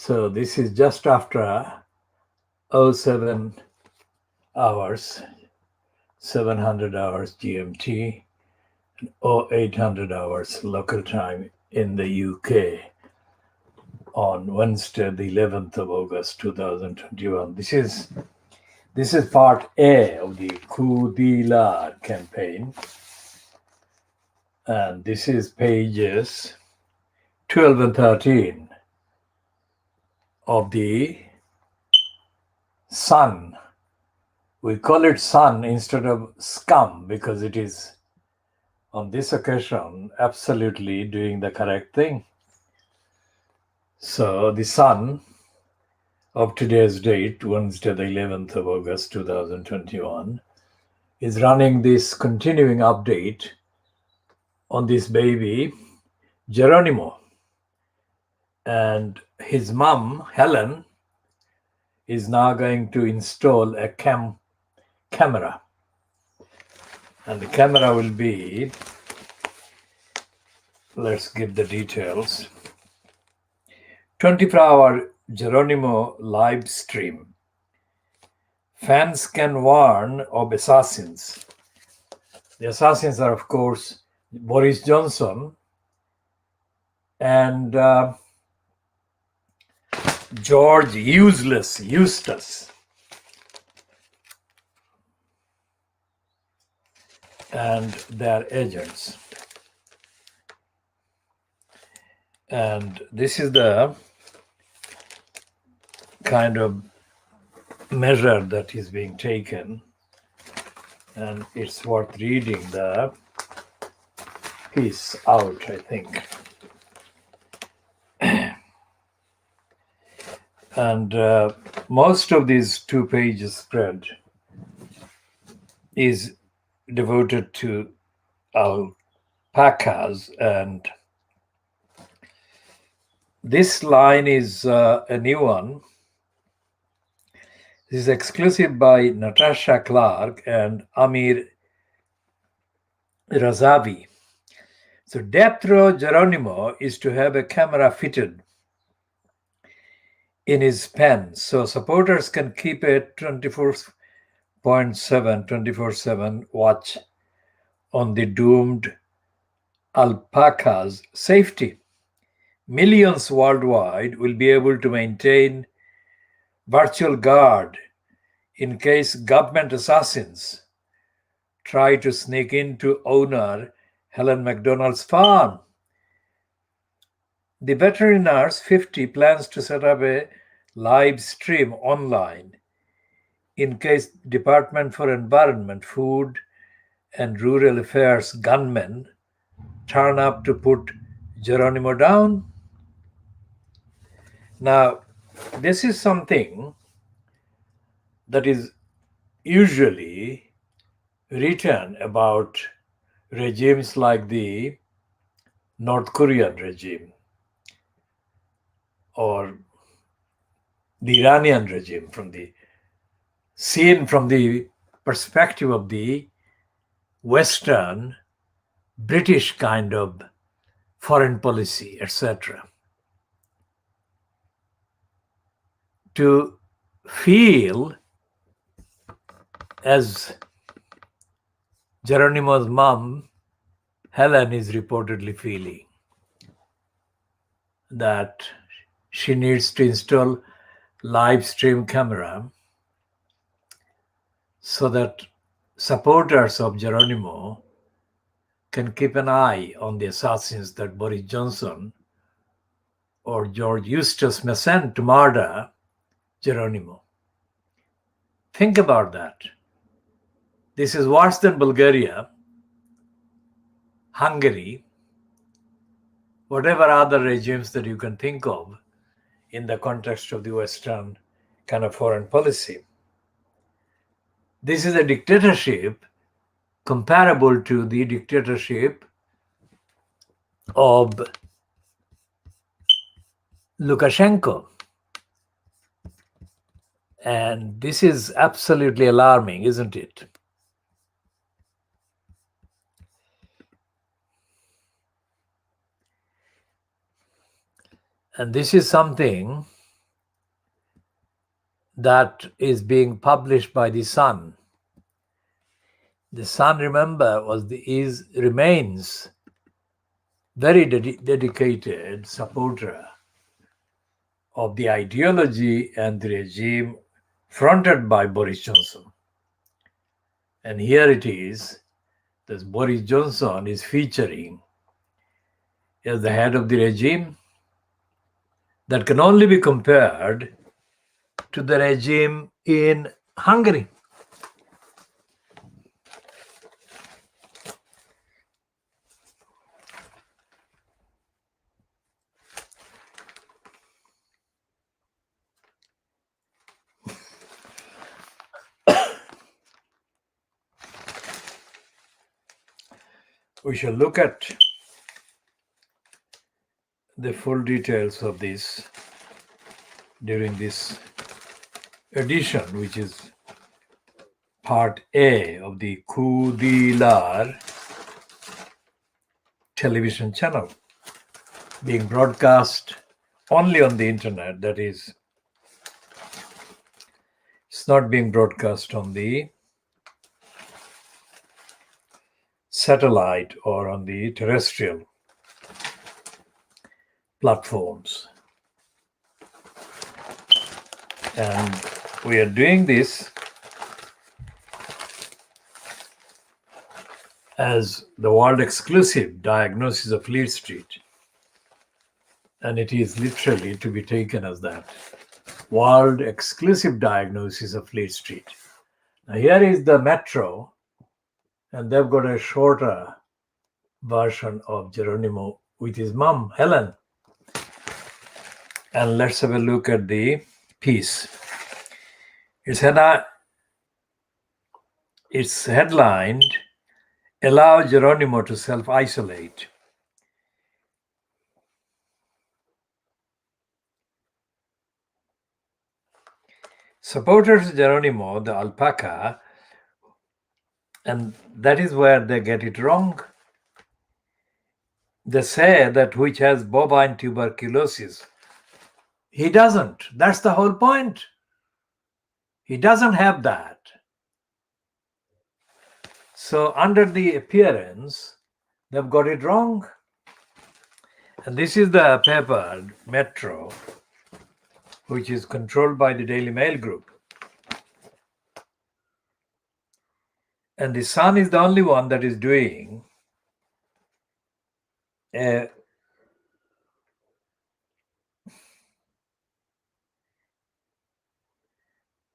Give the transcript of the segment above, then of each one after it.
So this is just after 07 hours, 700 hours GMT, 0800 hours local time in the UK on Wednesday, the 11th of August, 2021. This is part A of the KhoodeelaarTV campaign. And this is pages 12 and 13 of the Sun. We call it Sun instead of Scum because it is, on this occasion, absolutely doing the correct thing. So the Sun of today's date, Wednesday, the 11th of August, 2021, is running this continuing update on this baby, Geronimo. And his mom, Helen, is now going to install a camera. And the camera will be, let's give the details, 24-hour Geronimo live stream. Fans can warn of assassins. The assassins are, of course, Boris Johnson and George Eustace and their agents. And this is the kind of measure that is being taken, and it's worth reading the piece out, I think. And most of these 2 pages spread is devoted to alpacas, and this line is a new one. This is exclusive by Natasha Clark and Amir Razavi. So Death Row Geronimo is to have a camera fitted in his pen, so supporters can keep a 24/7 watch on the doomed alpaca's safety. Millions worldwide will be able to maintain virtual guard in case government assassins try to sneak into owner Helen McDonald's farm. The Veterinars 50 plans to set up a live stream online in case Department for Environment, Food and Rural Affairs gunmen turn up to put Geronimo down. Now, this is something that is usually written about regimes like the North Korean regime or the Iranian regime, seen from the perspective of the Western British kind of foreign policy, etc. To feel as Geronimo's mom, Helen, is reportedly feeling, that she needs to install live stream camera so that supporters of Geronimo can keep an eye on the assassins that Boris Johnson or George Eustace may send to murder Geronimo. Think about that. This is worse than Bulgaria, Hungary, whatever other regimes that you can think of in the context of the Western kind of foreign policy. This is a dictatorship comparable to the dictatorship of Lukashenko. And this is absolutely alarming, isn't it? And this is something that is being published by the Sun. The Sun, remember, remains very dedicated supporter of the ideology and the regime fronted by Boris Johnson. And here it is, this Boris Johnson is featuring as the head of the regime that can only be compared to the regime in Hungary. We shall look at the full details of this during this edition, which is part A of the KhoodeelaarTV television channel, being broadcast only on the internet. That is, it's not being broadcast on the satellite or on the terrestrial platforms. And we are doing this as the world exclusive diagnosis of Fleet Street. And it is literally to be taken as that. World exclusive diagnosis of Fleet Street. Now here is the Metro, and they've got a shorter version of Geronimo with his mom, Helen. And let's have a look at the piece. It's headlined, "Allow Geronimo to self-isolate." Supporters of Geronimo, the alpaca, and that is where they get it wrong. They say that which has bovine tuberculosis. He doesn't. That's the whole point. He doesn't have that. So under the appearance, they've got it wrong. And this is the paper, Metro, which is controlled by the Daily Mail Group. And the Sun is the only one that is doing a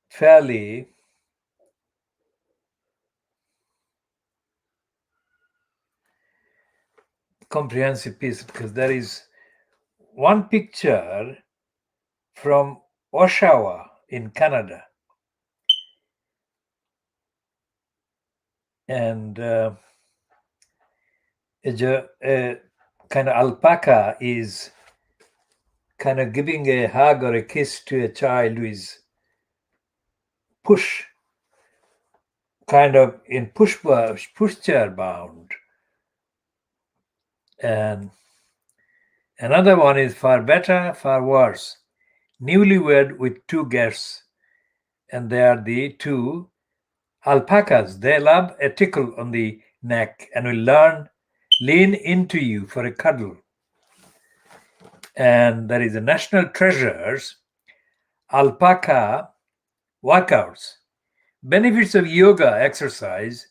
fairly comprehensive piece, because there is one picture from Oshawa in Canada. And a kind of alpaca is kind of giving a hug or a kiss to a child who is kind of in pushchair bound. And another one is far better, far worse. Newlywed with two guests, and they are the two alpacas. They love a tickle on the neck and will lean into you for a cuddle. And there is a National Treasures alpaca workouts. Benefits of yoga exercise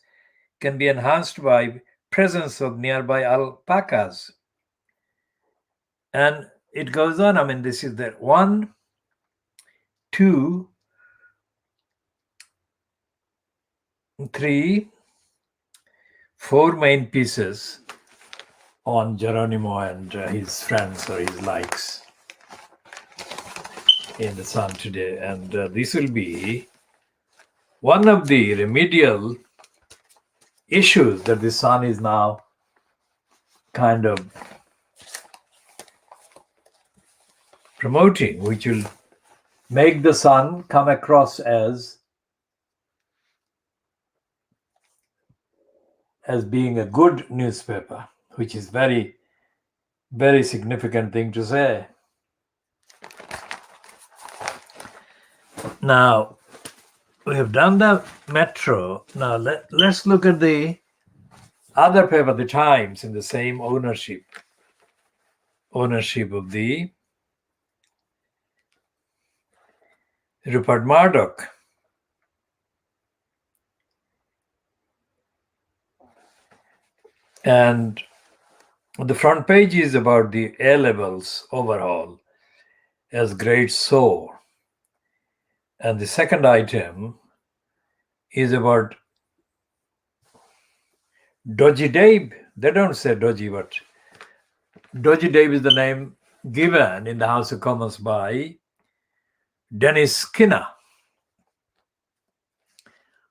can be enhanced by presence of nearby alpacas. And it goes on. I mean, this is the 1, 2, 3, 4 main pieces on Geronimo and his friends or his likes in the Sun today. And this will be one of the remedial issues that the Sun is now kind of promoting, which will make the Sun come across as being a good newspaper, which is very, very significant thing to say. Now, we have done the metro. Now, let's look at the other paper, the Times, in the same ownership of the Rupert Murdoch. And the front page is about the A-levels overhaul as grades soar. And the second item is about Dodgy Dave. They don't say Dodgy, but Dodgy Dave is the name given in the House of Commons by Dennis Skinner,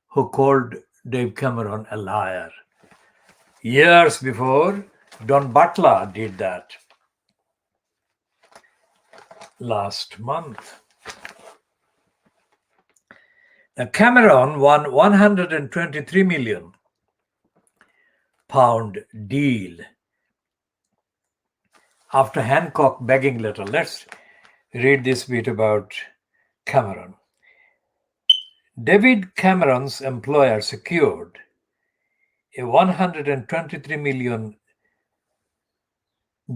who called Dave Cameron a liar years before Don Butler did that last month. Now, Cameron won £123 million deal after Hancock begging letter. Let's read this bit about Cameron. David Cameron's employer secured a $123 million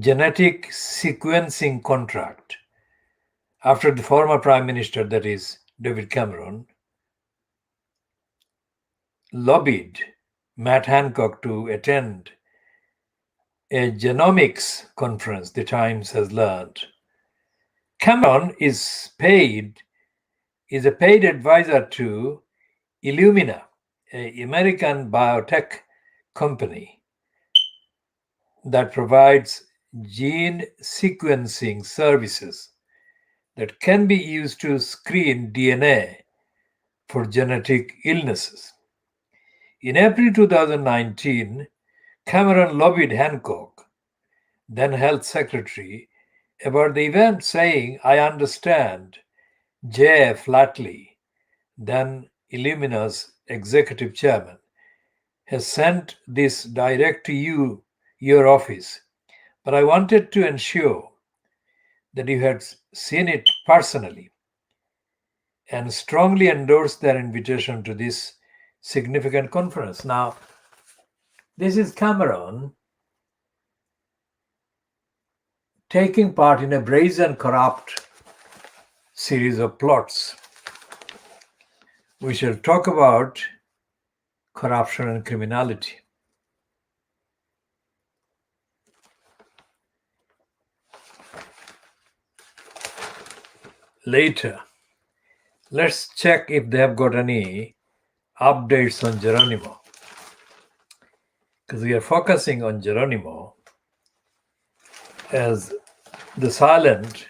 genetic sequencing contract after the former Prime Minister, that is David Cameron, lobbied Matt Hancock to attend a genomics conference, the Times has learned. Cameron is a paid advisor to Illumina, an American biotech company that provides gene sequencing services that can be used to screen DNA for genetic illnesses. In April 2019, Cameron lobbied Hancock, then Health Secretary, about the event, saying, "I understand J. Flatley, then Illumina's executive chairman, has sent this direct to you, your office, but I wanted to ensure that you had seen it personally and strongly endorsed their invitation to this significant conference." Now, this is Cameron taking part in a brazen, corrupt series of plots. We shall talk about corruption and criminality later. Let's check if they have got any updates on Geronimo, because we are focusing on Geronimo as the silent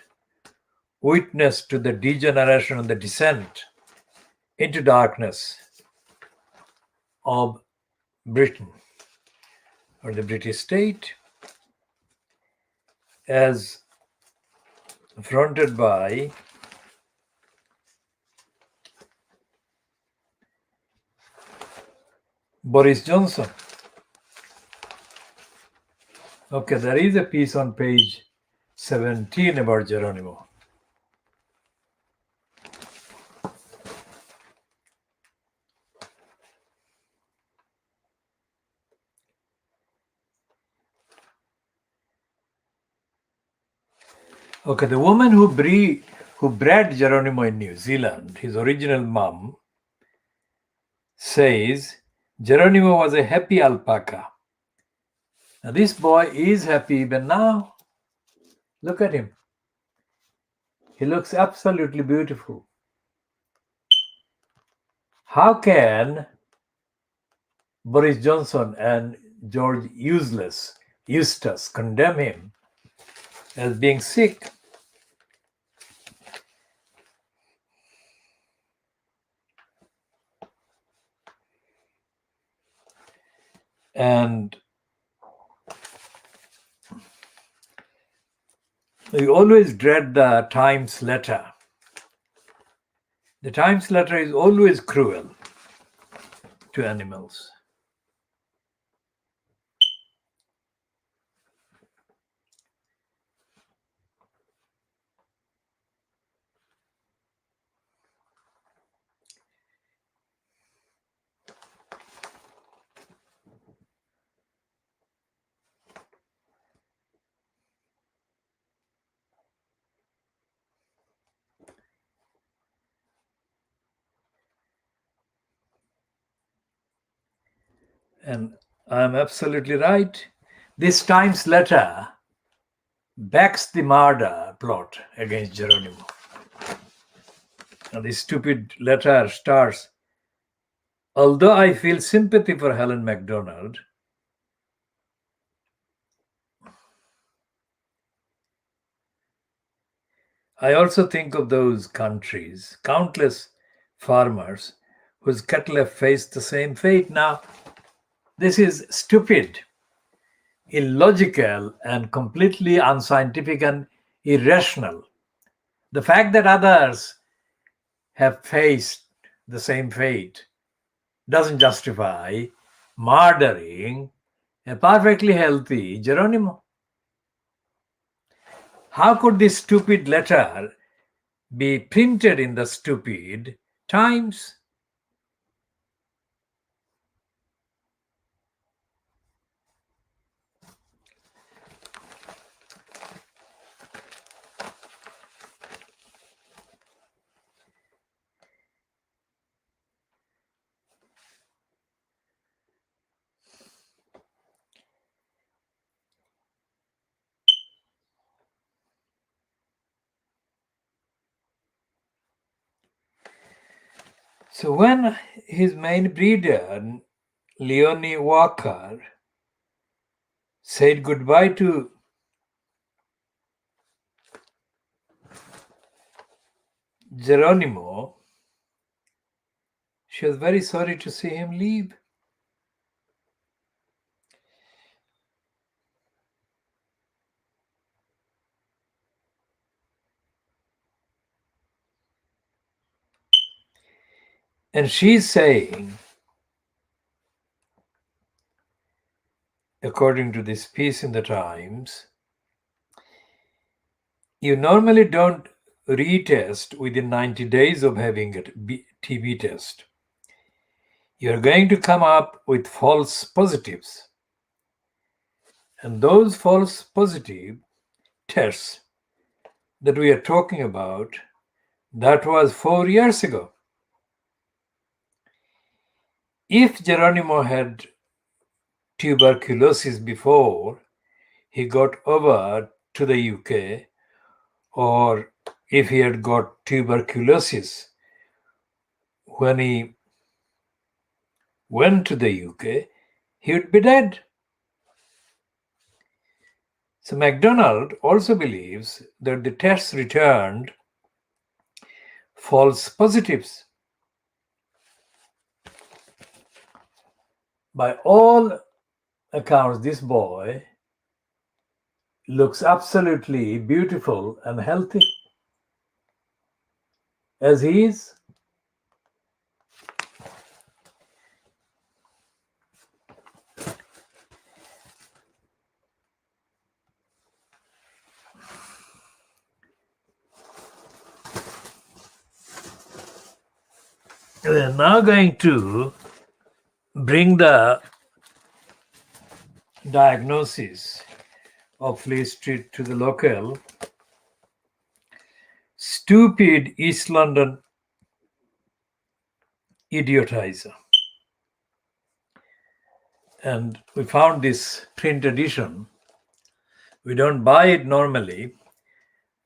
witness to the degeneration and the descent into darkness of Britain, or the British state, as fronted by Boris Johnson. Okay, there is a piece on page 17 about Geronimo. Okay, the woman who bred Geronimo in New Zealand, his original mom, says Geronimo was a happy alpaca. Now, this boy is happy even now. Look at him. He looks absolutely beautiful. How can Boris Johnson and George Eustace condemn him as being sick? And we always dread the Times letter. The Times letter is always cruel to animals. And I'm absolutely right. This Times letter backs the murder plot against Geronimo. And this stupid letter starts, although I feel sympathy for Helen MacDonald, I also think of those countries, countless farmers whose cattle have faced the same fate. Now, this is stupid, illogical, and completely unscientific and irrational. The fact that others have faced the same fate doesn't justify murdering a perfectly healthy Geronimo. How could this stupid letter be printed in the stupid Times? So when his main breeder, Leonie Walker, said goodbye to Geronimo, she was very sorry to see him leave. And she's saying, according to this piece in the Times, you normally don't retest within 90 days of having a TB test. You're going to come up with false positives. And those false positive tests that we are talking about, that was 4 years ago. If Geronimo had tuberculosis before he got over to the UK, or if he had got tuberculosis when he went to the UK, he would be dead. So MacDonald also believes that the tests returned false positives. By all accounts, this boy looks absolutely beautiful and healthy as he is. We are now going to bring the diagnosis of Fleet Street to the local stupid East London idiotizer. And we found this print edition. We don't buy it normally,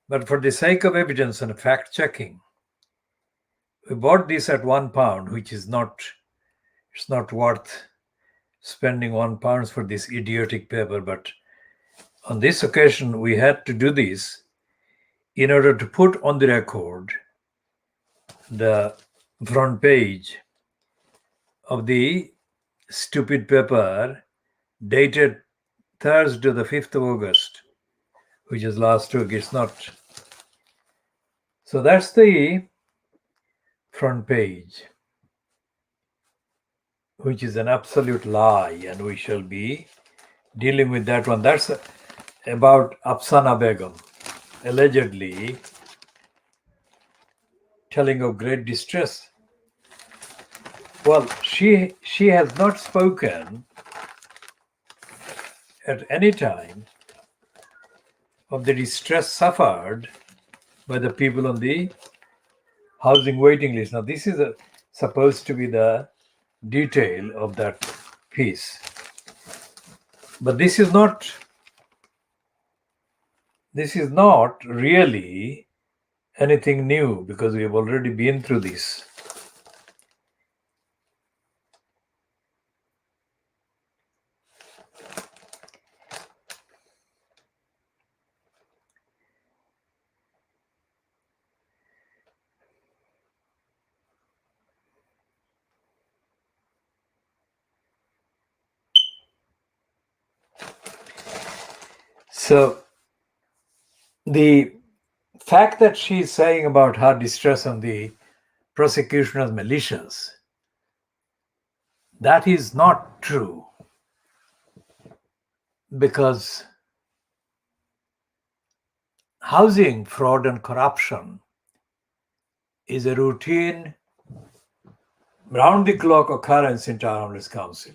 but for the sake of evidence and fact checking, we bought this at £1, which is not worth spending £1 for this idiotic paper. But on this occasion, we had to do this in order to put on the record the front page of the stupid paper dated Thursday, the 5th of August, which is last week. It's not. So that's the front page, which is an absolute lie, and we shall be dealing with that one. That's about Afsana Begum, allegedly telling of great distress. Well, she has not spoken at any time of the distress suffered by the people on the housing waiting list. Now, this is supposed to be the detail of that peace. But this is not really anything new, because we have already been through this. So the fact that she is saying about her distress on the prosecution as malicious, that is not true, because housing fraud and corruption is a routine, round-the-clock occurrence in Tower Hamlets Council.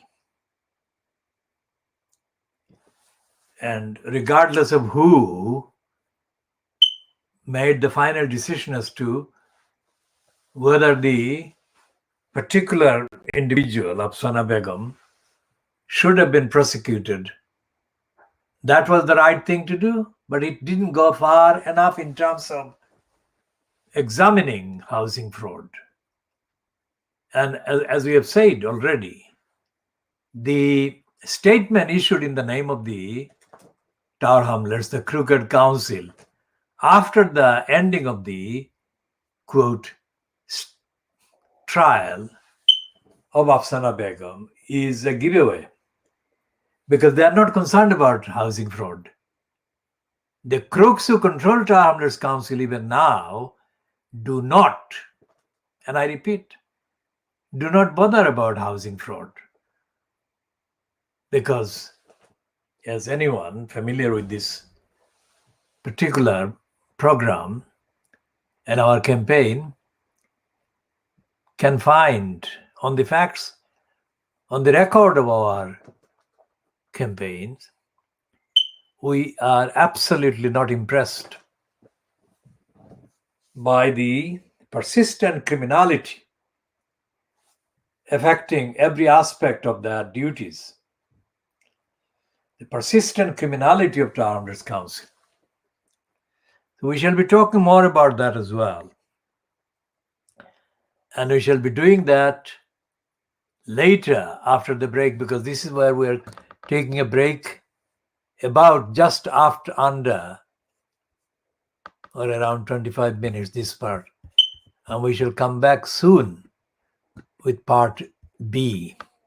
And regardless of who made the final decision as to whether the particular individual, Afsana Begum, should have been prosecuted, that was the right thing to do, but it didn't go far enough in terms of examining housing fraud. And as we have said already, the statement issued in the name of the Tower Hamlets, the Crooked Council, after the ending of the, quote, trial of Afsana Begum is a giveaway, because they are not concerned about housing fraud. The crooks who control Tower Hamlets Council even now do not, and I repeat, do not bother about housing fraud. Because as anyone familiar with this particular program and our campaign can find on the facts, on the record of our campaigns, we are absolutely not impressed by the persistent criminality affecting every aspect of their duties. The persistent criminality of Tower Hamlets Council. So we shall be talking more about that as well. And we shall be doing that later after the break, because this is where we're taking a break about just after under or around 25 minutes, this part. And we shall come back soon with part B.